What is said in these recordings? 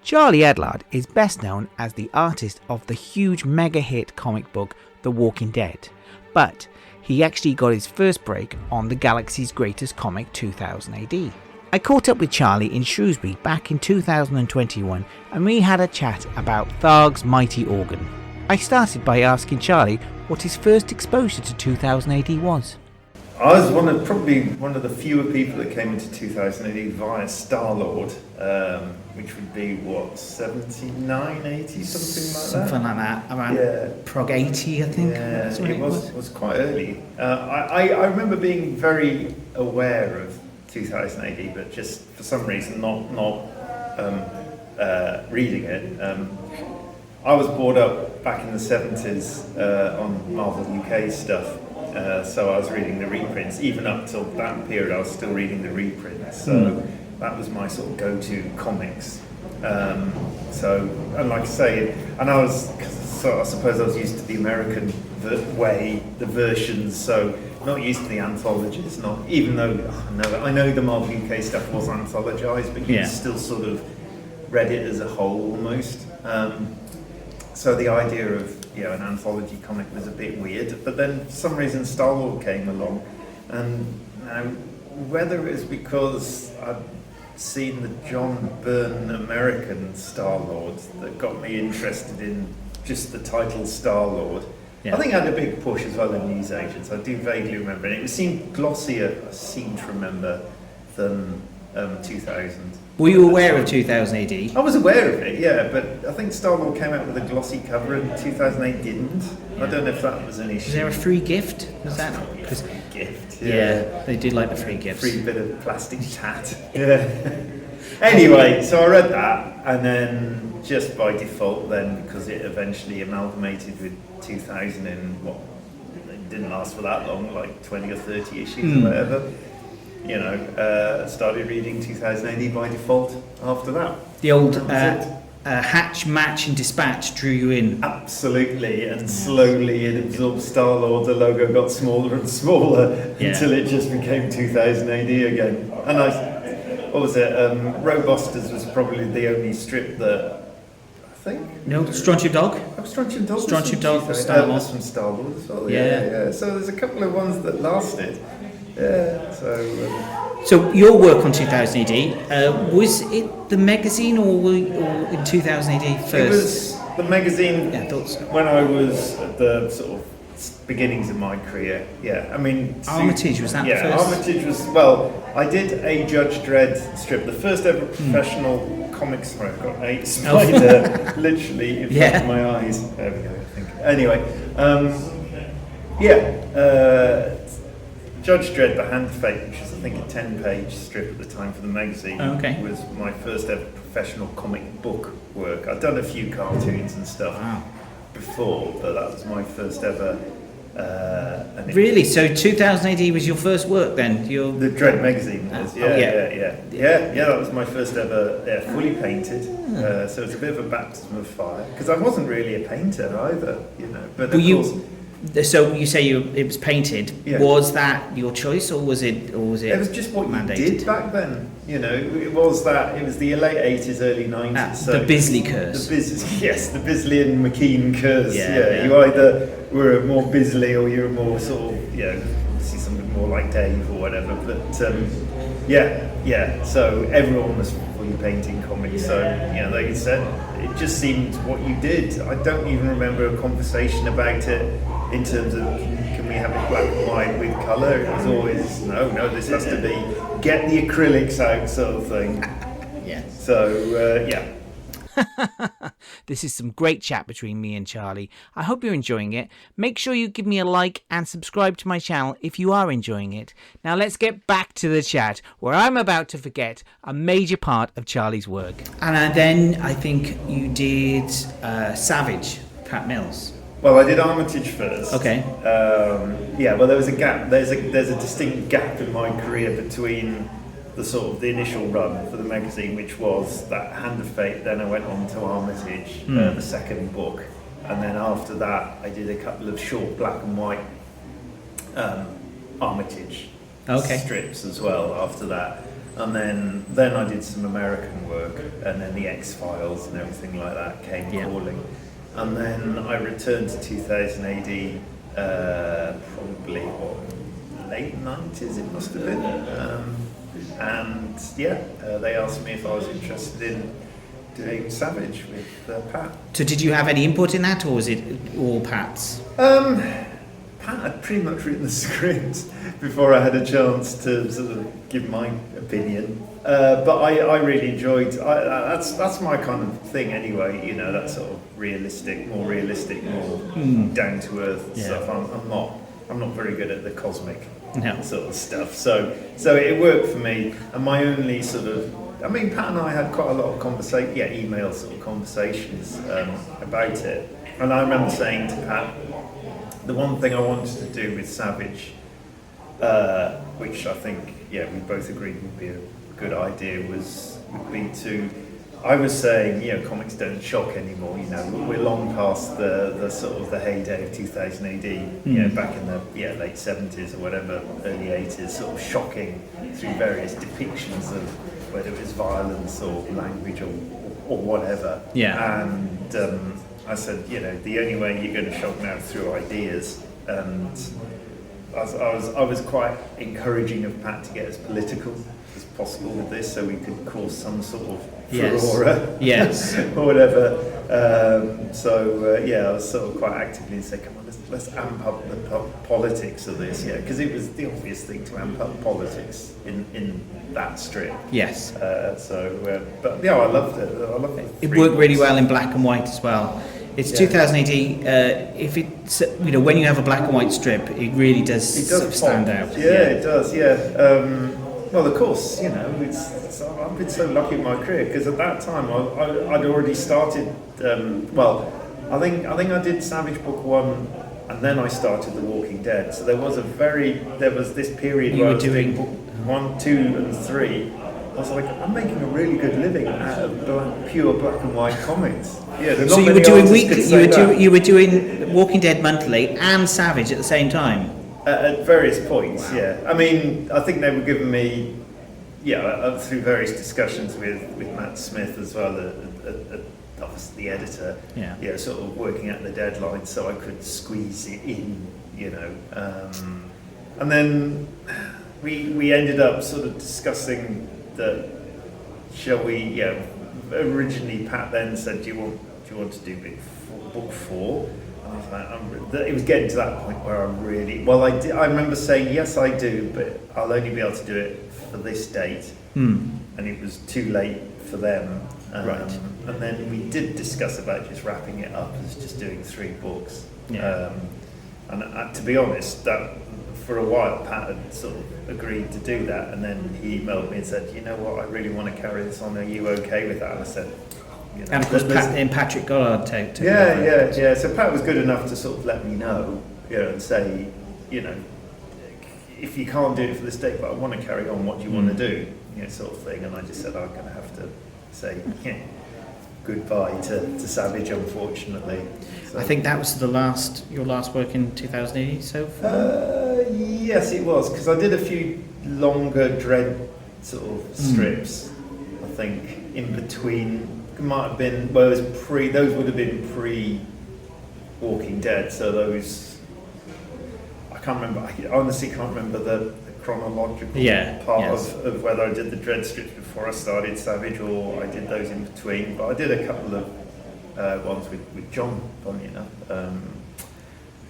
Charlie Adlard is best known as the artist of the huge mega hit comic book The Walking Dead, but he actually got his first break on the galaxy's greatest comic 2000 AD. I caught up with Charlie in Shrewsbury back in 2021 and we had a chat about Tharg's mighty organ. I started by asking Charlie what his first exposure to 2000 AD was. I was probably one of the fewer people that came into 2000 AD via Star-Lord, which would be, 79, 80, Something like that, around Prog 80, I think. Yeah, it was quite early. I remember being very aware of 2000 AD, but just for some reason not reading it. I was brought up back in the 70s on Marvel UK stuff. So I was reading the reprints. Even up till that period, I was still reading the reprints. So that was my sort of go-to comics. And like I say, and I suppose I was used to the American way, the versions. So not used to the anthologies. Even though I know the Marvel UK stuff was anthologized, but you still sort of read it as a whole almost. So the idea of an anthology comic was a bit weird, but then for some reason Star-Lord came along, and whether it was because I'd seen the John Byrne American Star-Lord that got me interested in just the title Star-Lord. I think I had a big push as well in newsagents. I do vaguely remember, and it seemed glossier, I seem to remember, than 2000. Were you aware of 2000 AD? I was aware of it, yeah, but I think Star-Lord came out with a glossy cover and 2008 didn't. I don't know if that was an issue. Was there a free gift? Was that a free gift? Yeah, they did like the free gifts. Free bit of plastic tat. Yeah. Anyway, so I read that, and then just by default then, because it eventually amalgamated with 2000 in it didn't last for that long, like 20 or 30 issues or whatever. Started reading 2000 AD by default after that. The old hatch, match and dispatch drew you in. Absolutely, and slowly it absorbed Star-Lord, the logo got smaller and smaller until it just became 2000 AD again. And Robusters was probably the only strip that, I think... No, Strontium Dog? Oh, Strontium Dog. Strontium Dog was Star-Lord. Was from Star-Lord as well, yeah. So there's a couple of ones that lasted. Yeah, so your work on 2000 AD, was it the magazine or in 2000 AD first? It was the magazine I thought so. When I was at the sort of beginnings of my career, Armitage, was that the first? Armitage was, I did a Judge Dredd strip, the first ever professional comics where I've got a spider literally in front of my eyes. There we go, I think. Anyway, Judge Dredd, The Hand of Fate, which is I think a 10-page strip at the time for the magazine, was my first ever professional comic book work. I'd done a few cartoons and stuff before, but that was my first ever... Really? So 2000 AD was your first work then? The Dredd magazine was, that was my first ever fully painted, so it's a bit of a baptism of fire, because I wasn't really a painter either, but of course... So you say it was painted. Yeah. Was that your choice, or was it? It was just what mandated? You did back then. It was the late 80s, early 90s. So the Bisley curse. The Bisley and McKean curse. You either were more Bisley or you were more sort of see something more like Dave or whatever. But so everyone was fully painting comics. So like you said, it just seemed what you did. I don't even remember a conversation about it. In terms of, can we have it black and white with colour? It was always, no, this has to be, get the acrylics out sort of thing. So, This is some great chat between me and Charlie. I hope you're enjoying it. Make sure you give me a like and subscribe to my channel if you are enjoying it. Now let's get back to the chat, where I'm about to forget a major part of Charlie's work. And then I think you did Savage, Pat Mills. Well, I did Armitage first. Okay. There was a gap. There's a distinct gap in my career between the initial run for the magazine, which was that Hand of Fate. Then I went on to Armitage, the second book, and then after that, I did a couple of short black and white Armitage strips as well. After that, And then I did some American work, and then the X-Files and everything like that came calling. And then I returned to 2000 AD, probably late 90s it must have been. They asked me if I was interested in doing Savage with Pat. So did you have any input in that, or was it all Pat's? Pat had pretty much written the script before I had a chance to sort of give my opinion. But I really enjoyed. That's my kind of thing anyway. You know, that sort of more down to earth stuff. I'm not very good at the cosmic sort of stuff. So it worked for me. And my only sort of, I mean, Pat and I had quite a lot of email sort of conversations about it. And I remember saying to Pat, the one thing I wanted to do with Savage, which I think, we both agreed would be a good idea, would be to, I was saying, comics don't shock anymore, we're long past the sort of the heyday of 2000 AD, back in the late 70s or whatever, early 80s, sort of shocking through various depictions of whether it was violence or language or whatever. And I said, the only way you're going to shock now is through ideas. And I was quite encouraging of Pat to get as political as possible with this, so we could cause some sort of furore, or whatever. I was sort of quite actively saying, come on, let's amp up the politics of this, because it was the obvious thing to amp up politics in that strip. Yes. But I loved it. I loved it. It worked really well in black and white as well. It's 2000 AD. If it's when you have a black and white strip, it really does stand out. It does. Well, of course, I've been so lucky in my career because at that time I'd already started. I think I did Savage Book 1, and then I started The Walking Dead. So there was this period where I was doing Book 1, 2, and 3. I was like, I'm making a really good living out of pure black and white comics. So you were doing weekly. You were doing Walking Dead monthly and Savage at the same time. At various points, I mean, I think they were giving me, through various discussions with Matt Smith as well, obviously the editor, sort of working out the deadline so I could squeeze it in, and then we ended up sort of discussing that, shall we, originally Pat then said, do you want to do book 4? And I was like, it was getting to that point where I remember saying, yes I do, but I'll only be able to do it for this date. And it was too late for them. Right. And then we did discuss about just wrapping it up as just doing 3 books. And to be honest, that for a while Pat had sort of agreed to do that, and then he emailed me and said, you know what, I really want to carry this on, are you okay with that? And I said, and of course Patrick Goddard took so Pat was good enough to sort of let me know, and say, if you can't do it for this date, but I want to carry on, what do you want to do, sort of thing. And I just said, I'm going to have to say goodbye to Savage, unfortunately. So. I think that was your last work in 2000 so far? Yes, it was, because I did a few longer Dredd sort of strips, I think, in between. It might have been, those would have been pre-Walking Dead, so those, I can't remember, I honestly can't remember the chronological part of whether I did the Dredd strips before I started Savage or I did those in between, but I did a couple of ones with John, funny enough.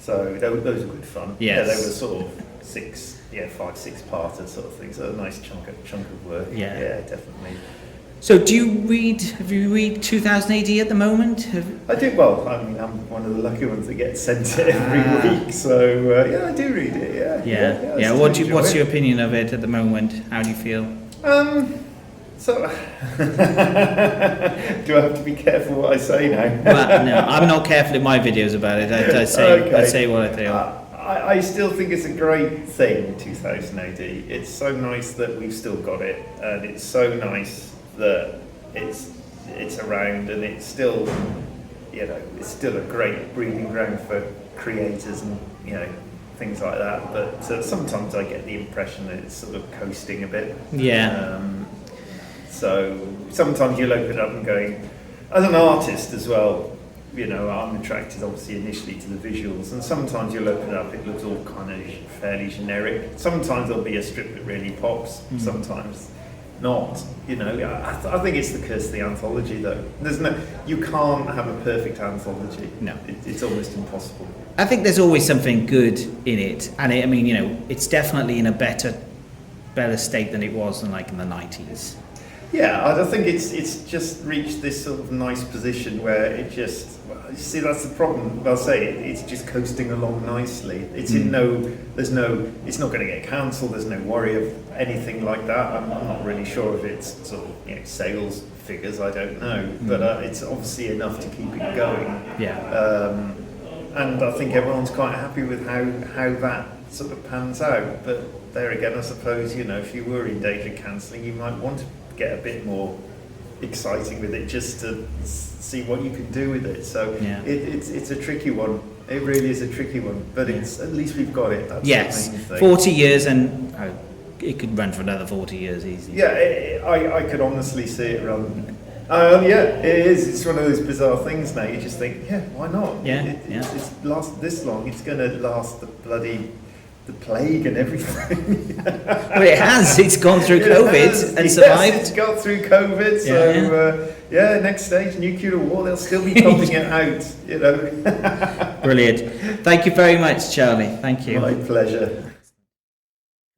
So those were good fun. Yes. They were sort of 5-6-parter sort of thing, so a nice chunk of work. Yeah, definitely. So have you read 2000 AD at the moment? I do, well, I mean, I'm one of the lucky ones that gets sent it every week, so I do read it, What's your opinion of it at the moment? How do you feel? So, do I have to be careful what I say now? Well, no, I'm not careful in my videos about it. I say what I feel. I still think it's a great thing, 2000 AD. It's so nice that we've still got it, and it's so nice that it's around, and it's still, it's still a great breeding ground for creators and things like that. But sometimes I get the impression that it's sort of coasting a bit. So sometimes you'll open it up and going, as an artist as well, you know, I'm attracted obviously initially to the visuals, and sometimes you'll open it up, it looks all kind of fairly generic. Sometimes there'll be a strip that really pops, sometimes not. You know, I think it's the curse of the anthology, though. You can't have a perfect anthology. No, it's almost impossible. I think there's always something good in it, and I mean, you know, it's definitely in a better state than it was in the 90s. Yeah, I think it's just reached this sort of nice position where it just, you see, that's the problem. I'll say it's just coasting along nicely. It's it's not going to get cancelled. There's no worry of anything like that. I'm not really sure if it's sort of, you know, sales figures. I don't know, but it's obviously enough to keep it going. Yeah. And I think everyone's quite happy with how that sort of pans out. But there again, I suppose, you know, if you were in danger of cancelling, you might want to get a bit more exciting with it, just to see what you can do with it. So it's a tricky one. It really is a tricky one, but it's, at least we've got it. That's yes, the main thing. 40 years, and it could run for another 40 years easy. Yeah, I could honestly see it run. Yeah, it is. It's one of those bizarre things now. You just think, yeah, why not? Yeah, it's lasted this long. It's going to last the plague and everything. Well, it has. It's gone through COVID and survived. Yes, it's got through COVID. So next stage, nuclear war. They'll still be pumping it out. You know. Brilliant. Thank you very much, Charlie. Thank you. My pleasure.